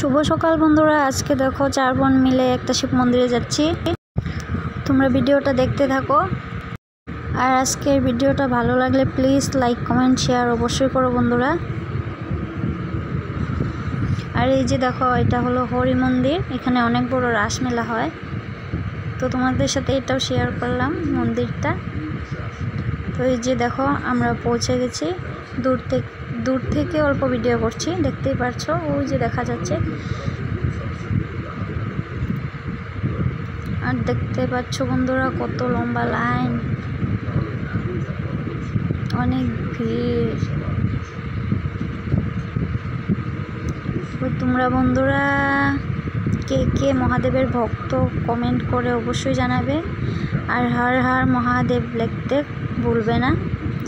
শুভ সকাল বন্ধুরা, আজকে দেখো 4 বোন মিলে একটা শিব মন্দিরে যাচ্ছি। তোমরা ভিডিওটা দেখতে থাকো। আর আজকের ভিডিওটা ভালো লাগলে প্লিজ লাইক কমেন্ট শেয়ার অবশ্যই করো বন্ধুরা। আর এই যে দেখো, এটা হলো হরি মন্দির। এখানে অনেক বড় রাস মেলা হয়, তো তোমাদের সাথে এটাও শেয়ার করলাম মন্দিরটা। তো এই যে দেখো, আমরা পৌঁছে গেছি। দূর থেকে অল্প ভিডিও করছি, দেখতেই পারছো, ওই যে দেখা যাচ্ছে। আর দেখতে পাচ্ছ বন্ধুরা, কত লম্বা লাইন, অনেক ভিড়। তো তোমরা বন্ধুরা কে কে মহাদেবের ভক্ত কমেন্ট করে অবশ্যই জানাবে। আর হর হর মহাদেব লিখতে ভুলবে না।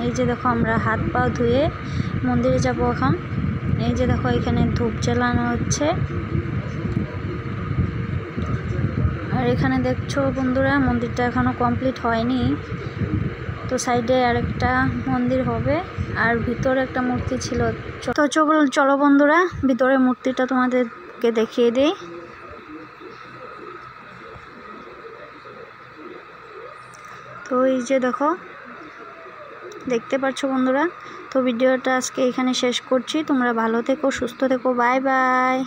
এই যে দেখো, আমরা হাত পা ধুয়ে মন্দিরে যাব এখন। এই যে দেখো, এখানে ধূপ জ্বালানো হচ্ছে। আর এখানে দেখছো বন্ধুরা, মন্দিরটা এখনো কমপ্লিট হয়নি, তো সাইডে আরেকটা মন্দির হবে। আর ভিতরে একটা মূর্তি ছিল। তো চলো বন্ধুরা, ভিতরে মূর্তিটা তোমাদেরকে দেখিয়ে দিই। তো এই যে দেখো, দেখতে পাচ্ছ বন্ধুরা। তো ভিডিওটা আজকে এখানে শেষ করছি। তোমরা ভালো থেকো, সুস্থ থেকো, বাই বাই।